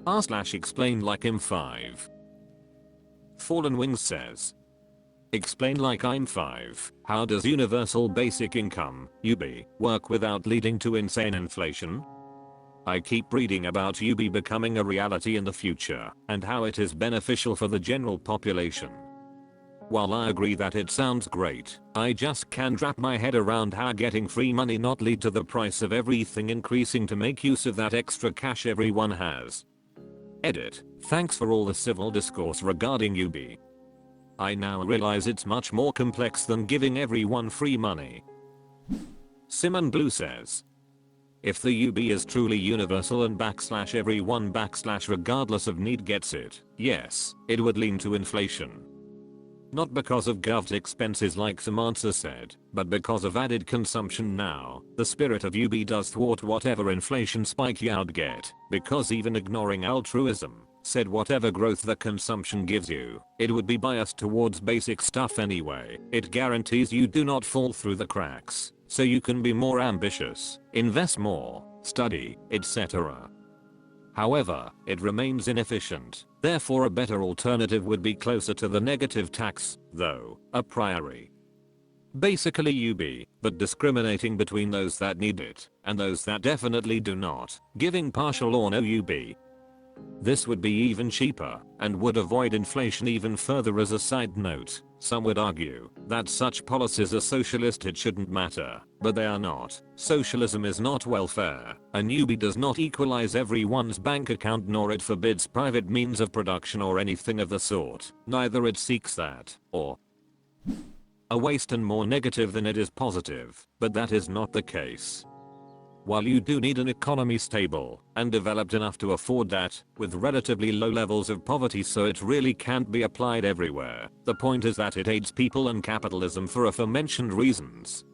r/explainlikeimfive. Fallen Wings says, explain like I'm 5. How does universal basic income, UB, work without leading to insane inflation? I keep reading about UB becoming a reality in the future and how it is beneficial for the general population. While I agree that it sounds great, I just can't wrap my head around how getting free money not lead to the price of everything increasing to make use of that extra cash everyone has. Edit. Thanks for all the civil discourse regarding UB. I now realize it's much more complex than giving everyone free money. Simon Blue says, if the UB is truly universal and /everyone regardless of need gets it, yes, it would lean to inflation. Not because of govt expenses like Samantha said, but because of added consumption now. The spirit of UB does thwart whatever inflation spike you'd get, because even ignoring altruism, said whatever growth the consumption gives you, it would be biased towards basic stuff anyway. It guarantees you do not fall through the cracks, so you can be more ambitious, invest more, study, etc. However, it remains inefficient, therefore a better alternative would be closer to the negative tax, though, a priori. Basically UB, but discriminating between those that need it and those that definitely do not, giving partial or no UB. This would be even cheaper and would avoid inflation even further. As a side note, some would argue that such policies are socialist. It shouldn't matter, but they are not. Socialism is not welfare. A newbie does not equalize everyone's bank account, nor it forbids private means of production or anything of the sort. Neither it seeks that, or a waste, and more negative than it is positive, but that is not the case. While you do need an economy stable and developed enough to afford that, with relatively low levels of poverty, so it really can't be applied everywhere, the point is that it aids people and capitalism for aforementioned reasons.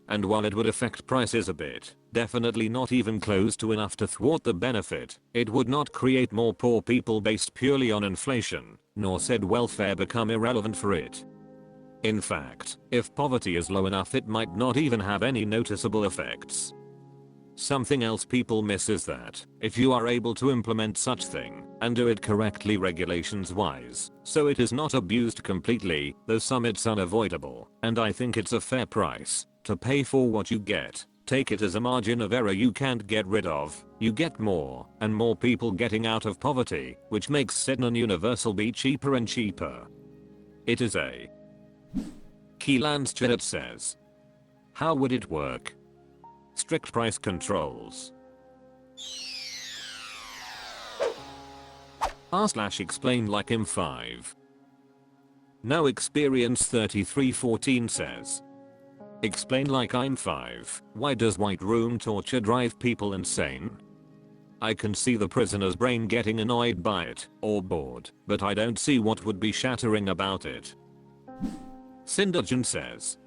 And while it would affect prices a bit, definitely not even close to enough to thwart the benefit, it would not create more poor people based purely on inflation, nor said welfare become irrelevant for it. In fact, if poverty is low enough, it might not even have any noticeable effects. Something else people miss is that, if you are able to implement such thing, and do it correctly regulations wise, so it is not abused completely, though some it's unavoidable, and I think it's a fair price to pay for what you get. Take it as a margin of error you can't get rid of, you get more and more people getting out of poverty, which makes said non-universal be cheaper and cheaper. It is a Keelan's says, how would it work? Strict price controls. r/explainlikeimfive. No experience 3314 says, explain like I'm 5. Why does white room torture drive people insane? I can see the prisoner's brain getting annoyed by it, or bored, but I don't see what would be shattering about it. Syndergen says,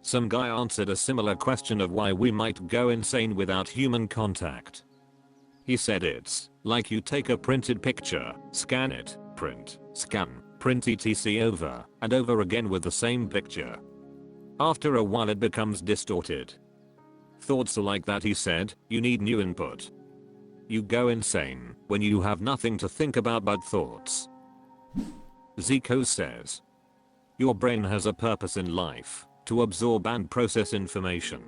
some guy answered a similar question of why we might go insane without human contact. He said it's like you take a printed picture, scan it, print, scan, print etc over and over again with the same picture. After a while it becomes distorted. Thoughts are like that, he said. You need new input. You go insane when you have nothing to think about but thoughts. Zico says, your brain has a purpose in life, to absorb and process information.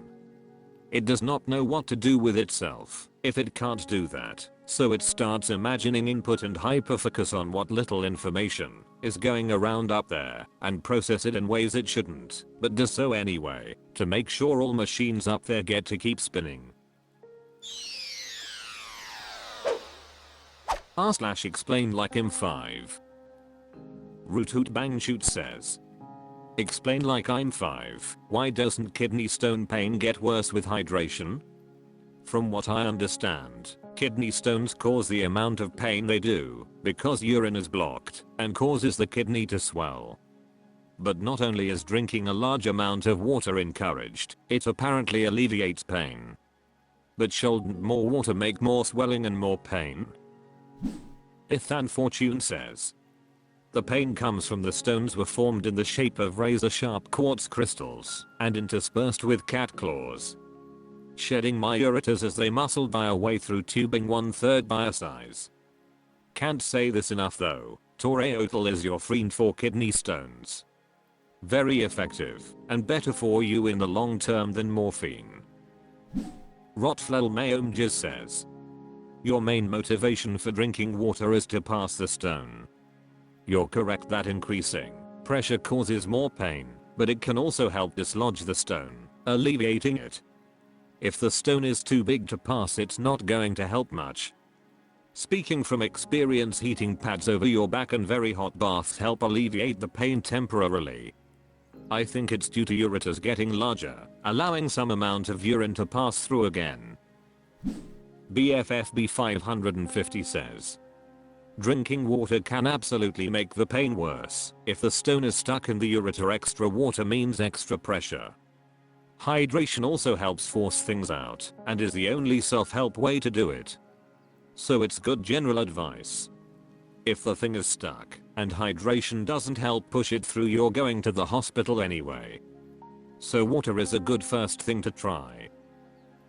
It does not know what to do with itself if it can't do that, so it starts imagining input and hyperfocus on what little information is going around up there and process it in ways it shouldn't, but does so anyway to make sure all machines up there get to keep spinning. r/explainlikeimfive. Root Bang Shoot says, explain like I'm 5. Why doesn't kidney stone pain get worse with hydration? From what I understand, kidney stones cause the amount of pain they do because urine is blocked and causes the kidney to swell. But not only is drinking a large amount of water encouraged, it apparently alleviates pain. But shouldn't more water make more swelling and more pain? Ethan Fortune says, the pain comes from the stones were formed in the shape of razor-sharp quartz crystals and interspersed with cat claws. Shedding my ureters as they muscled their way through tubing 1/3 by a size. Can't say this enough though. Toreotl is your friend for kidney stones. Very effective and better for you in the long term than morphine. Rotflel Mayomges says, your main motivation for drinking water is to pass the stone. You're correct that increasing pressure causes more pain, but it can also help dislodge the stone, alleviating it. If the stone is too big to pass, it's not going to help much. Speaking from experience, heating pads over your back and very hot baths help alleviate the pain temporarily. I think it's due to ureters getting larger, allowing some amount of urine to pass through again. BFFB 550 says, drinking water can absolutely make the pain worse. If the stone is stuck in the ureter, extra water means extra pressure. Hydration also helps force things out and is the only self-help way to do it. So it's good general advice. If the thing is stuck and hydration doesn't help push it through, you're going to the hospital anyway. So water is a good first thing to try.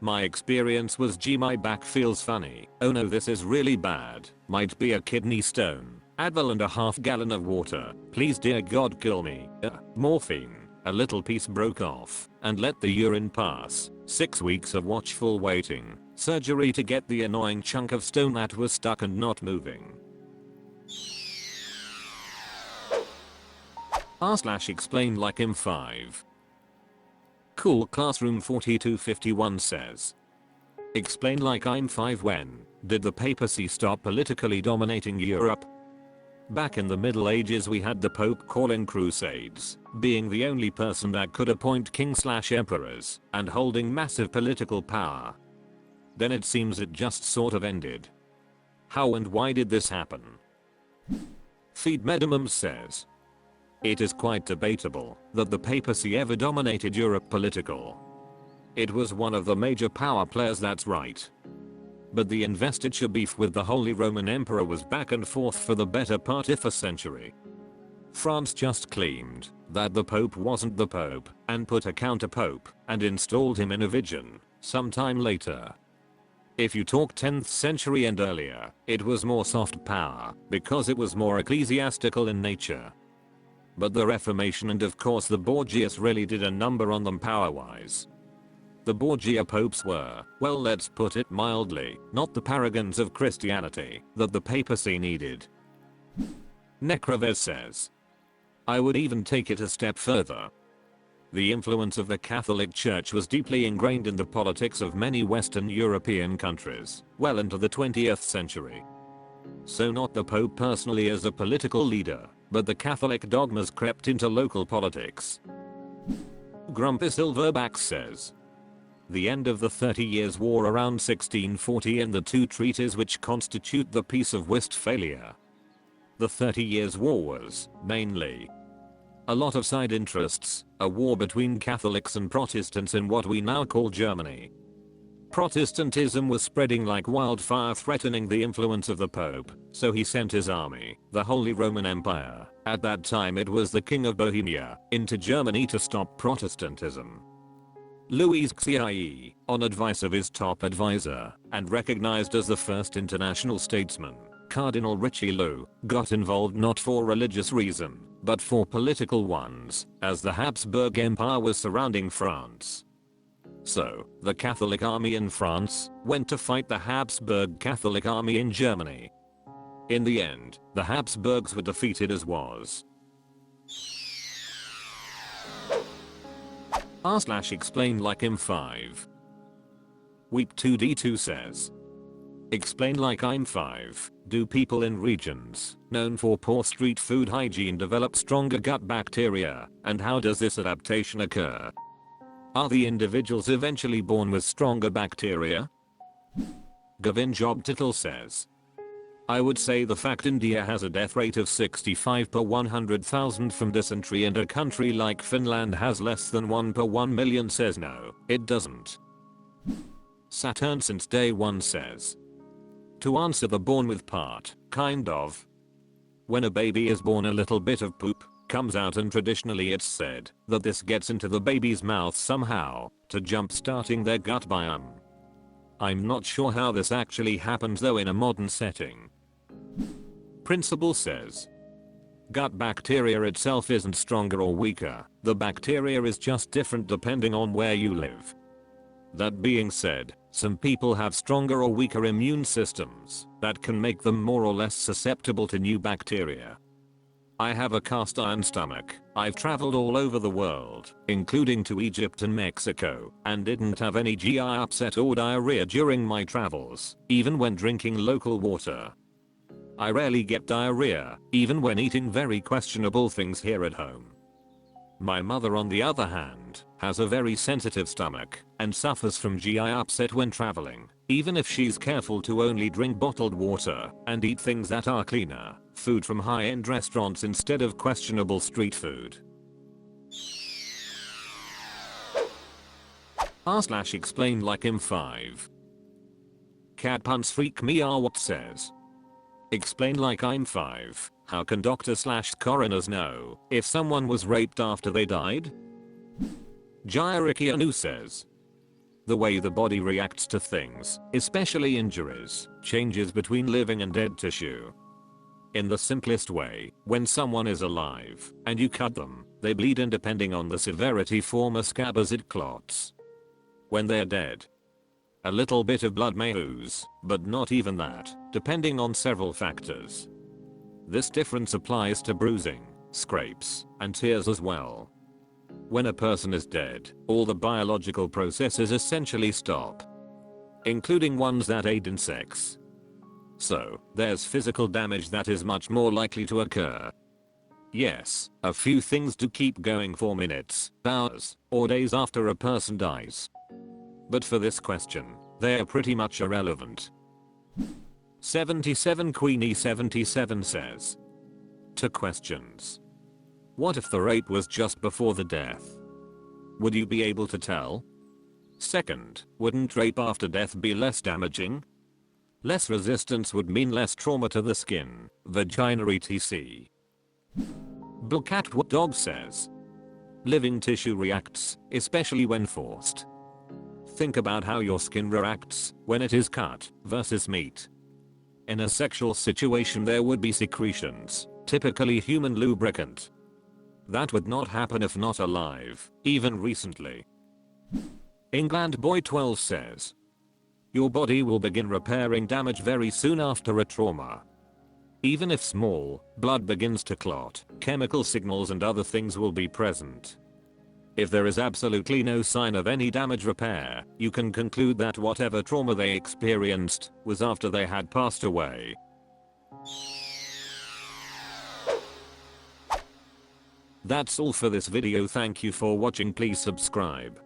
My experience was, gee, my back feels funny. Oh no, this is really bad. Might be a kidney stone. Advil and a half gallon of water. Please dear God kill me. Morphine. A little piece broke off and let the urine pass. 6 weeks of watchful waiting. Surgery to get the annoying chunk of stone that was stuck and not moving. r/explainlikeimfive. Cool Classroom 4251 says, explain like I'm 5. When did the papacy stop politically dominating Europe? Back in the Middle Ages we had the Pope calling crusades, being the only person that could appoint king/emperors, and holding massive political power. Then it seems it just sort of ended. How and why did this happen? Feed Medimum says, it is quite debatable that the papacy ever dominated Europe political. It was one of the major power players, that's right. But the investiture beef with the Holy Roman Emperor was back and forth for the better part of a century. France just claimed that the Pope wasn't the Pope and put a counter-pope and installed him in a vision sometime later. If you talk 10th century and earlier, it was more soft power because it was more ecclesiastical in nature. But the Reformation and of course the Borgias really did a number on them power-wise. The Borgia popes were, well, let's put it mildly, not the paragons of Christianity that the papacy needed. Necravez says, I would even take it a step further. The influence of the Catholic Church was deeply ingrained in the politics of many Western European countries, well into the 20th century. So not the Pope personally as a political leader, but the Catholic dogmas crept into local politics. Grumpy Silverback says, the end of the 30 Years' War around 1640 and the two treaties which constitute the Peace of Westphalia. The 30 Years' War was, mainly, a lot of side interests, a war between Catholics and Protestants in what we now call Germany. Protestantism was spreading like wildfire, threatening the influence of the Pope, so he sent his army, the Holy Roman Empire, at that time it was the King of Bohemia, into Germany to stop Protestantism. Louis Xie, on advice of his top advisor, and recognized as the first international statesman, Cardinal Richelieu, got involved not for religious reason, but for political ones, as the Habsburg Empire was surrounding France. So, the Catholic army in France went to fight the Habsburg Catholic army in Germany. In the end, the Habsburgs were defeated as was. r/explainlikeimfive. Week 2D2 says, explain like I'm 5. Do people in regions known for poor street food hygiene develop stronger gut bacteria, and how does this adaptation occur? Are the individuals eventually born with stronger bacteria? Gavin Jobtittle says, I would say the fact India has a death rate of 65 per 100,000 from dysentery and a country like Finland has less than 1 per 1 million says no, it doesn't. Saturn since day one says, to answer the born with part, kind of. When a baby is born, a little bit of poop comes out, and traditionally it's said that this gets into the baby's mouth somehow to jump starting their gut biome. I'm not sure how this actually happens though in a modern setting. Principal says. Gut bacteria itself isn't stronger or weaker, the bacteria is just different depending on where you live. That being said, some people have stronger or weaker immune systems that can make them more or less susceptible to new bacteria. I have a cast iron stomach. I've traveled all over the world, including to Egypt and Mexico, and didn't have any GI upset or diarrhea during my travels, even when drinking local water. I rarely get diarrhea, even when eating very questionable things here at home. My mother, on the other hand, has a very sensitive stomach and suffers from GI upset when traveling, even if she's careful to only drink bottled water and eat things that are cleaner, food from high-end restaurants instead of questionable street food. r/explainlikeimfive. Cat puns freak me out. What says? ELI5. How can doctors/coroners know if someone was raped after they died? Jairikianu says. The way the body reacts to things, especially injuries, changes between living and dead tissue. In the simplest way, when someone is alive and you cut them, they bleed, and depending on the severity form a scab as it clots. When they're dead, a little bit of blood may ooze, but not even that, depending on several factors. This difference applies to bruising, scrapes, and tears as well. When a person is dead, all the biological processes essentially stop, including ones that aid in sex. So, there's physical damage that is much more likely to occur. Yes, a few things do keep going for minutes, hours, or days after a person dies. But for this question, they are pretty much irrelevant. 77 Queenie 77 says. 2 questions. What if the rape was just before the death? Would you be able to tell? Second, wouldn't rape after death be less damaging? Less resistance would mean less trauma to the skin, vagina etc. Black What Dog says. Living tissue reacts, especially when forced. Think about how your skin reacts when it is cut versus meat. In a sexual situation there would be secretions, typically human lubricant. That would not happen if not alive, even recently. England Boy 12 says. Your body will begin repairing damage very soon after a trauma. Even if small, blood begins to clot, chemical signals and other things will be present. If there is absolutely no sign of any damage repair, you can conclude that whatever trauma they experienced was after they had passed away. That's all for this video. Thank you for watching. Please subscribe.